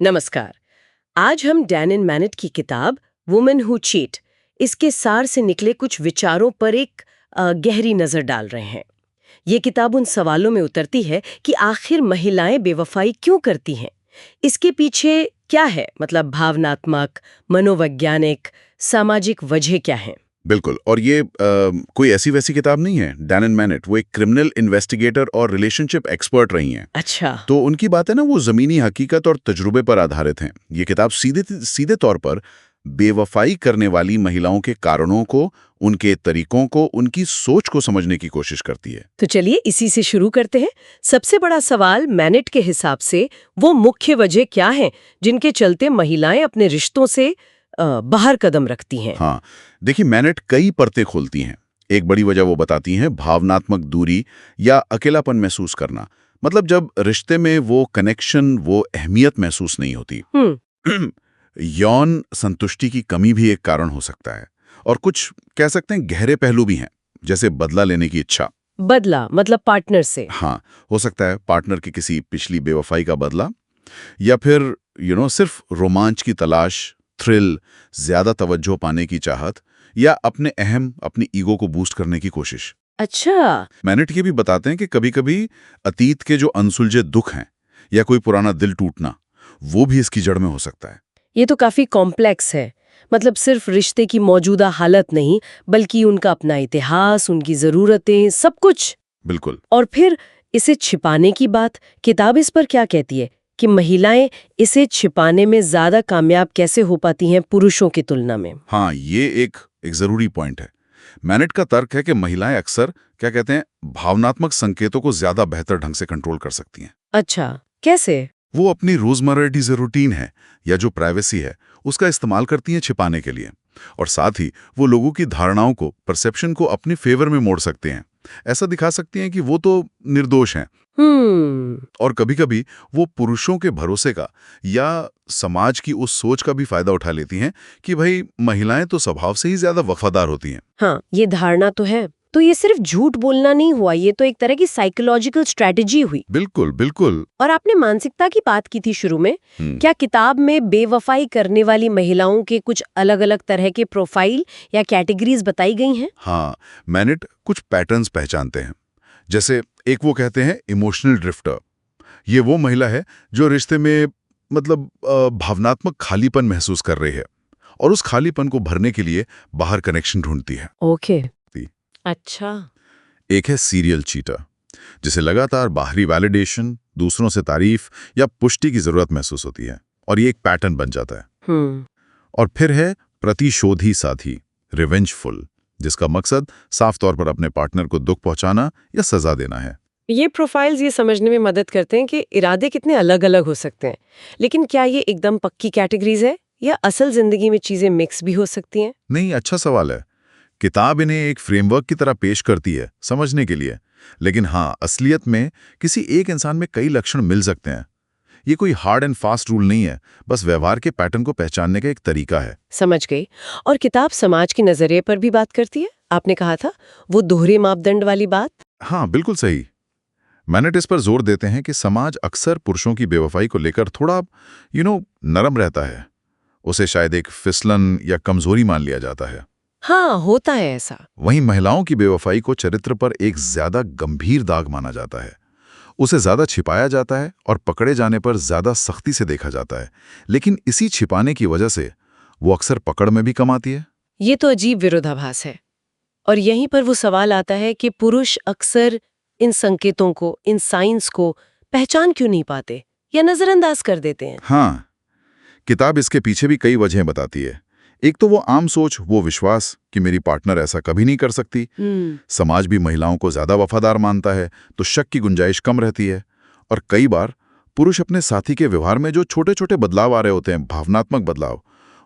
नमस्कार। आज हम डैन एंड मैनेट की किताब वुमेन हु चीट इसके सार से निकले कुछ विचारों पर एक गहरी नजर डाल रहे हैं। ये किताब उन सवालों में उतरती है कि आखिर महिलाएं बेवफाई क्यों करती हैं, इसके पीछे क्या है, मतलब भावनात्मक, मनोवैज्ञानिक, सामाजिक वजह क्या है। बिल्कुल। और ये कोई ऐसी वैसी किताब नहीं है। डैन एंड मैनेट वो एक क्रिमिनल इन्वेस्टिगेटर और रिलेशनशिप एक्सपर्ट रही हैं। अच्छा। तो उनकी बात है ना, वो ज़मीनी हकीकत और तजुर्बे पर आधारित हैं। ये किताब सीधे सीधे तौर पर बेवफाई करने वाली महिलाओं के कारणों को, उनके तरीकों को, उनकी सोच को समझने की कोशिश करती है। तो चलिए इसी से शुरू करते हैं। सबसे बड़ा सवाल मैनेट के हिसाब से वो मुख्य वजह क्या है जिनके चलते महिलाएं अपने रिश्तों से बाहर कदम रखती हैं। हाँ, देखिए, मैनेट कई परतें खोलती हैं। एक बड़ी वजह वो बताती हैं भावनात्मक दूरी या अकेलापन महसूस करना। मतलब जब रिश्ते में वो कनेक्शन, वो अहमियत महसूस नहीं होती। यौन संतुष्टि की कमी भी एक कारण हो सकता है। और कुछ कह सकते हैं गहरे पहलू भी हैं, जैसे बदला लेने की इच्छा। बदला मतलब पार्टनर से। हाँ, हो सकता है पार्टनर की किसी पिछली बेवफाई का बदला, या फिर सिर्फ रोमांच की तलाश, थ्रिल, ज्यादा तवज्जो पाने की चाहत, या अपनी ईगो को बूस्ट करने की कोशिश। अच्छा। मैनेट ये भी बताते हैं कि कभी-कभी अतीत के जो अनसुलझे दुख हैं या कोई पुराना दिल टूटना, वो भी इसकी जड़ में हो सकता है। ये तो काफी कॉम्प्लेक्स है। मतलब सिर्फ रिश्ते की मौजूदा हालत नहीं, बल्कि उनका अपना इतिहास, उनकी जरूरतें, सब कुछ। बिल्कुल। और फिर इसे छिपाने की बात, किताब इस पर क्या कहती है कि महिलाएं इसे छिपाने में ज्यादा कामयाब कैसे हो पाती हैं पुरुषों की तुलना में। हाँ, ये एक जरूरी पॉइंट है। मैनेट का तर्क है कि महिलाएं अक्सर क्या कहते हैं, भावनात्मक संकेतों को ज्यादा बेहतर ढंग से कंट्रोल कर सकती हैं। अच्छा, कैसे? वो अपनी रोजमर्रा की जो रूटीन है या जो प्राइवेसी है, उसका इस्तेमाल करती हैं छिपाने के लिए। और साथ ही वो लोगों की धारणाओं को, परसेप्शन को अपने फेवर में मोड़ सकते हैं। ऐसा दिखा सकती हैं कि वो तो निर्दोष हैं। और कभी-कभी वो पुरुषों के भरोसे का या समाज की उस सोच का भी फायदा उठा लेती हैं कि भाई महिलाएं तो स्वभाव से ही ज्यादा वफादार होती हैं। हाँ, ये धारणा तो है। तो ये सिर्फ झूठ बोलना नहीं हुआ, ये तो एक तरह की साइकोलॉजिकल स्ट्रेटजी हुई। बिल्कुल बिल्कुल। और आपने मानसिकता की बात की थी शुरू में। क्या किताब में बेवफाई करने वाली महिलाओं के कुछ अलग-अलग तरह के प्रोफाइल या कैटेगरीज बताई गई हैं? हाँ, मैनेट कुछ पैटर्न्स पहचानते हैं। जैसे एक वो कहते हैं इमोशनल ड्रिफ्टर। ये वो महिला है जो रिश्ते में मतलब भावनात्मक खालीपन महसूस कर रही है और उस खालीपन को भरने के लिए बाहर कनेक्शन ढूंढती है। ओके। अच्छा। एक है सीरियल चीटर, जिसे लगातार बाहरी वैलिडेशन, दूसरों से तारीफ या पुष्टि की जरूरत महसूस होती है और ये एक पैटर्न बन जाता है। और फिर है प्रतिशोधी साथी, रिवेंजफुल, जिसका मकसद साफ तौर पर अपने पार्टनर को दुख पहुंचाना या सजा देना है। ये प्रोफाइल्स ये समझने में मदद करते हैं कि इरादे कितने अलग-अलग हो सकते हैं। लेकिन क्या ये एकदम पक्की कैटेगरीज है या असल जिंदगी में चीजें मिक्स भी हो सकती हैं? नहीं, अच्छा सवाल है। किताब इन्हें एक फ्रेमवर्क की तरह पेश करती है समझने के लिए, लेकिन हाँ, असलियत में किसी एक इंसान में कई लक्षण मिल सकते हैं। ये कोई हार्ड एंड फास्ट रूल नहीं है, बस व्यवहार के पैटर्न को पहचानने का एक तरीका है। समझ गई। और किताब समाज के नजरिए पर भी बात करती है। आपने कहा था वो दोहरे मापदंड वाली बात। हाँ, बिल्कुल सही। मैनेट इस पर जोर देते हैं कि समाज अक्सर पुरुषों की बेवफाई को लेकर थोड़ा नरम रहता है। उसे शायद एक फिसलन या कमजोरी मान लिया जाता है। हाँ, होता है ऐसा। वहीं महिलाओं की बेवफाई को चरित्र पर एक ज्यादा गंभीर दाग माना जाता है। उसे ज्यादा छिपाया जाता है और पकड़े जाने पर ज्यादा सख्ती से देखा जाता है। लेकिन इसी छिपाने की वजह से वो अक्सर पकड़ में भी कम आती है। ये तो अजीब विरोधाभास है। और यहीं पर वो सवाल आता है कि पुरुष अक्सर इन संकेतों को, इन साइंस को पहचान क्यों नहीं पाते या नजरअंदाज कर देते हैं। हाँ, किताब इसके पीछे भी कई वजहें बताती है। एक तो वो आम सोच, वो विश्वास कि मेरी पार्टनर ऐसा कभी नहीं कर सकती। समाज भी महिलाओं को ज्यादा वफादार मानता है, तो शक की गुंजाइश कम रहती है। और कई बार पुरुष अपने साथी के व्यवहार में जो छोटे छोटे बदलाव आ रहे होते हैं, भावनात्मक बदलाव,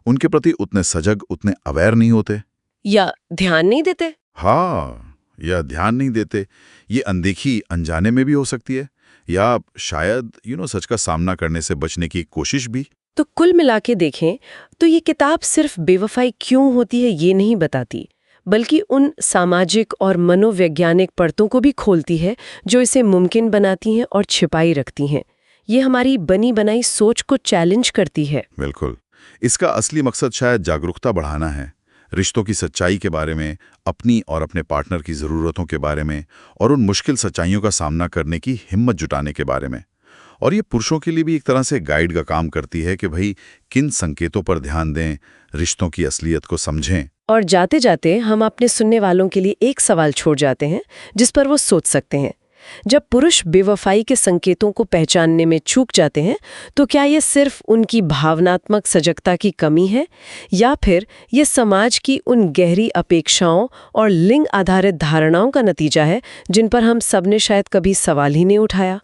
उनके प्रति उतने सजग, उतने अवेयर नहीं होते या ध्यान नहीं देते। हाँ, या ध्यान नहीं देते। ये अनदेखी अनजाने में भी हो सकती है, या शायद सच का सामना करने से बचने की कोशिश भी। तो कुल मिला के देखें तो ये किताब सिर्फ बेवफाई क्यों होती है ये नहीं बताती, बल्कि उन सामाजिक और मनोवैज्ञानिक परतों को भी खोलती है जो इसे मुमकिन बनाती हैं और छिपाई रखती हैं। ये हमारी बनी बनाई सोच को चैलेंज करती है। बिल्कुल। इसका असली मकसद शायद जागरूकता बढ़ाना है, रिश्तों की सच्चाई के बारे में, अपनी और अपने पार्टनर की ज़रूरतों के बारे में और उन मुश्किल सच्चाइयों का सामना करने की हिम्मत जुटाने के बारे में। और ये पुरुषों के लिए भी एक तरह से गाइड का काम करती है कि भाई किन संकेतों पर ध्यान दें, रिश्तों की असलियत को समझें। और जाते जाते हम अपने सुनने वालों के लिए एक सवाल छोड़ जाते हैं जिस पर वो सोच सकते हैं। जब पुरुष बेवफाई के संकेतों को पहचानने में चूक जाते हैं तो क्या ये सिर्फ उनकी भावनात्मक सजगता की कमी है, या फिर ये समाज की उन गहरी अपेक्षाओं और लिंग आधारित धारणाओं का नतीजा है जिन पर हम सबने शायद कभी सवाल ही नहीं उठाया?